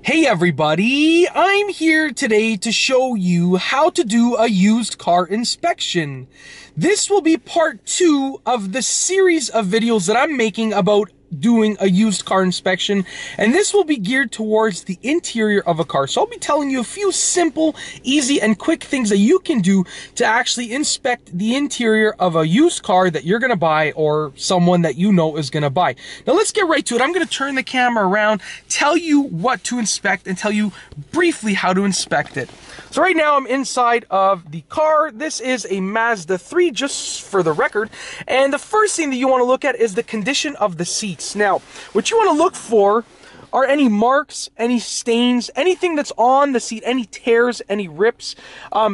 Hey everybody, I'm here today to show you how to do a used car inspection. This will be part 2 of the series of videos that I'm making about doing a used car inspection, and this will be geared towards the interior of a car. So I'll be telling you a few simple, easy, and quick things that you can do to actually inspect the interior of a used car that you're gonna buy or someone that you know is gonna buy. Now let's get right to it. I'm gonna turn the camera around, tell you what to inspect, and tell you briefly how to inspect it. So right now I'm inside of the car. This is a Mazda 3, just for the record. And the first thing that you want to look at is the condition of the seats. Now, what you want to look for are any marks, any stains, anything that's on the seat, any tears, any rips,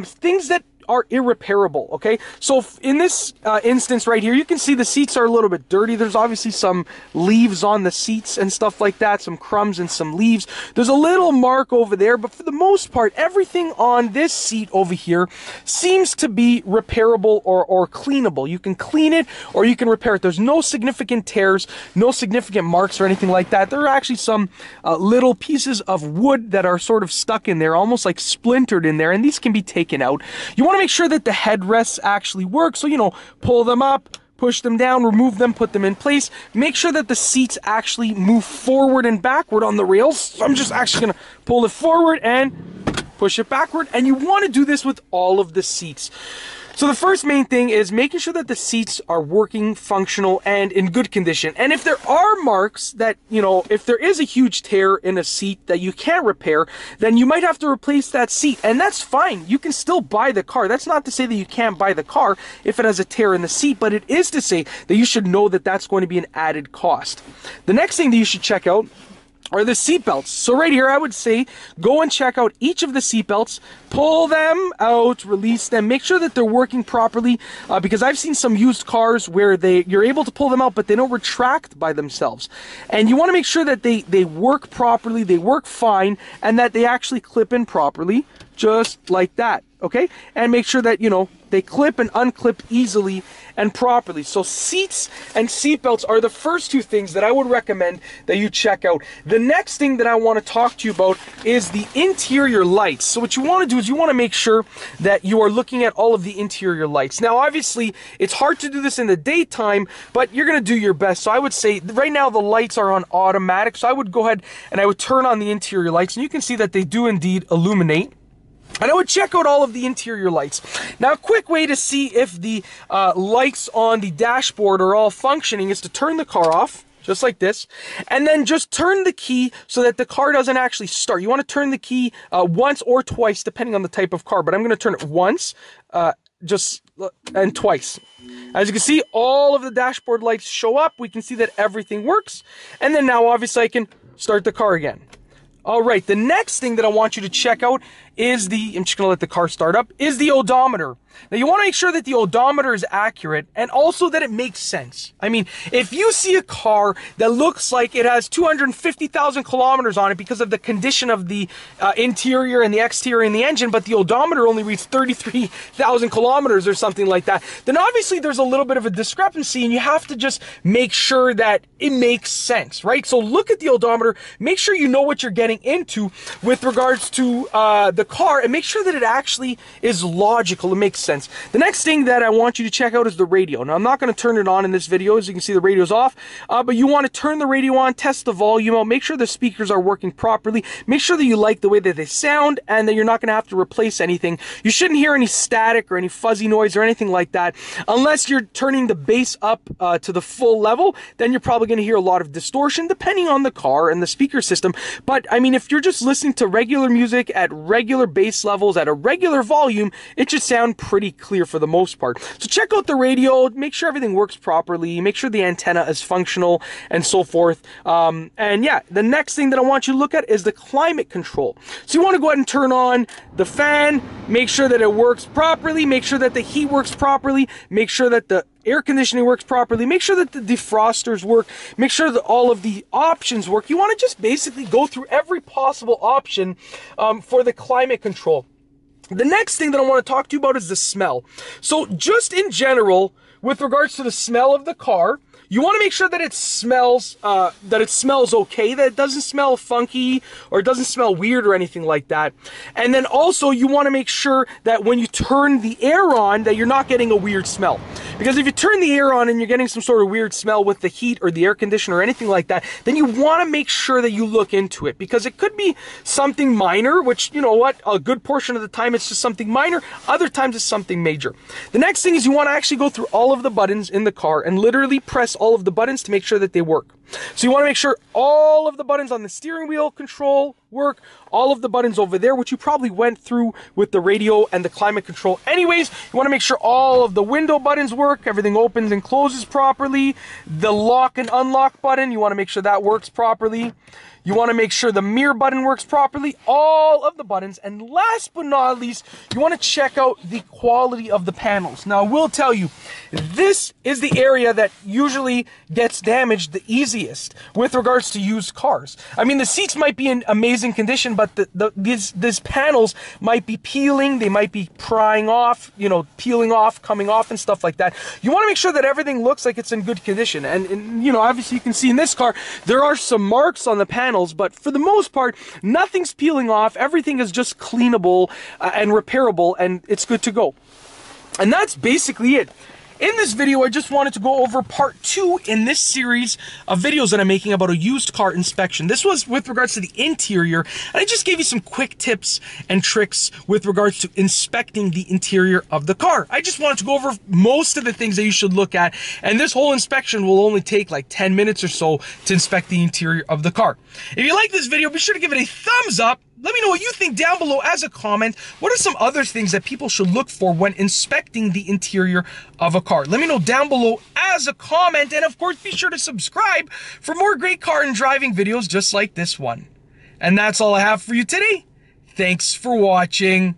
things that are irreparable, okay? So in this instance right here, you can see the seats are a little bit dirty. There's obviously some leaves on the seats and stuff like that, some crumbs and some leaves. There's a little mark over there, but for the most part, everything on this seat over here seems to be repairable or cleanable. You can clean it or you can repair it. There's no significant tears, no significant marks or anything like that. There are actually some little pieces of wood that are sort of stuck in there, almost like splintered in there, and these can be taken out. You want to make sure that the headrests actually work. So, you know, pull them up, push them down, remove them, put them in place. Make sure that the seats actually move forward and backward on the rails. So I'm just actually going to pull it forward and push it backward. And you want to do this with all of the seats. So the first main thing is making sure that the seats are working, functional, and in good condition. And if there are marks that, you know, if there is a huge tear in a seat that you can't repair, then you might have to replace that seat. And that's fine. You can still buy the car. That's not to say that you can't buy the car if it has a tear in the seat, but it is to say that you should know that that's going to be an added cost. The next thing that you should check out are the seat belts. So right here, I would say go and check out each of the seat belts, pull them out, release them, make sure that they're working properly, because I've seen some used cars where you're able to pull them out, but they don't retract by themselves. And you want to make sure that they work properly, they work fine, and that they actually clip in properly, just like that, okay? And make sure that, you know, they clip and unclip easily and properly. So seats and seat belts are the first two things that I would recommend that you check out. The next thing that I want to talk to you about is the interior lights. So what you want to do is you want to make sure that you are looking at all of the interior lights. Now, obviously, it's hard to do this in the daytime, but you're going to do your best. So I would say right now the lights are on automatic. So I would go ahead and I would turn on the interior lights, and you can see that they do indeed illuminate. And I would check out all of the interior lights. Now, a quick way to see if the lights on the dashboard are all functioning is to turn the car off, just like this, and then just turn the key so that the car doesn't actually start. You want to turn the key once or twice, depending on the type of car, but I'm going to turn it once, and twice. As you can see, all of the dashboard lights show up. We can see that everything works. And then now, obviously, I can start the car again. All right, the next thing that I want you to check out is I'm just gonna let the car start up, is the odometer. Now you wanna make sure that the odometer is accurate and also that it makes sense. I mean, if you see a car that looks like it has 250,000 kilometers on it because of the condition of the interior and the exterior and the engine, but the odometer only reads 33,000 kilometers or something like that, then obviously there's a little bit of a discrepancy and you have to just make sure that it makes sense, right? So look at the odometer, make sure you know what you're getting into with regards to the car, and make sure that it actually is logical, it makes sense. The next thing that I want you to check out is the radio. Now, I'm not going to turn it on in this video. As you can see, the radio's off, but you want to turn the radio on, test the volume out, make sure the speakers are working properly, make sure that you like the way that they sound, and that you're not going to have to replace anything. You shouldn't hear any static or any fuzzy noise or anything like that. Unless you're turning the bass up to the full level, then you're probably going to hear a lot of distortion, depending on the car and the speaker system. But, I mean, if you're just listening to regular music at regular bass levels at a regular volume, it should sound pretty clear for the most part. So check out the radio, make sure everything works properly, make sure the antenna is functional, and so forth. And yeah, the next thing that I want you to look at is the climate control. So you want to go ahead and turn on the fan, make sure that it works properly, make sure that the heat works properly, make sure that the air conditioning works properly, make sure that the defrosters work, make sure that all of the options work. You want to just basically go through every possible option for the climate control. The next thing that I want to talk to you about is the smell. So just in general, with regards to the smell of the car, You want to make sure that it smells okay, that it doesn't smell funky or it doesn't smell weird or anything like that. And then also you want to make sure that when you turn the air on that you're not getting a weird smell. Because if you turn the air on and you're getting some sort of weird smell with the heat or the air conditioner or anything like that, then you want to make sure that you look into it, because it could be something minor, which, you know what, a good portion of the time it's just something minor, other times it's something major. The next thing is you want to actually go through all of the buttons in the car and literally press all of the buttons to make sure that they work. So you want to make sure all of the buttons on the steering wheel control work, all of the buttons over there, which you probably went through with the radio and the climate control anyways. You want to make sure all of the window buttons work, everything opens and closes properly. The lock and unlock button, you want to make sure that works properly. You want to make sure the mirror button works properly, all of the buttons. And last but not least, you want to check out the quality of the panels. Now, I will tell you, this is the area that usually gets damaged the easiest with regards to used cars. I mean, the seats might be in amazing condition, but these panels might be peeling, they might be prying off, you know, peeling off, coming off and stuff like that. You want to make sure that everything looks like it's in good condition. And you know, obviously you can see in this car, there are some marks on the panels, but for the most part, nothing's peeling off. Everything is just cleanable and repairable, and it's good to go. And that's basically it. In this video, I just wanted to go over part 2 in this series of videos that I'm making about a used car inspection. This was with regards to the interior, and I just gave you some quick tips and tricks with regards to inspecting the interior of the car. I just wanted to go over most of the things that you should look at, and this whole inspection will only take like 10 minutes or so to inspect the interior of the car. If you like this video, be sure to give it a thumbs up. Let me know what you think down below as a comment. What are some other things that people should look for when inspecting the interior of a car? Let me know down below as a comment. And of course, be sure to subscribe for more great car and driving videos just like this one. And that's all I have for you today. Thanks for watching.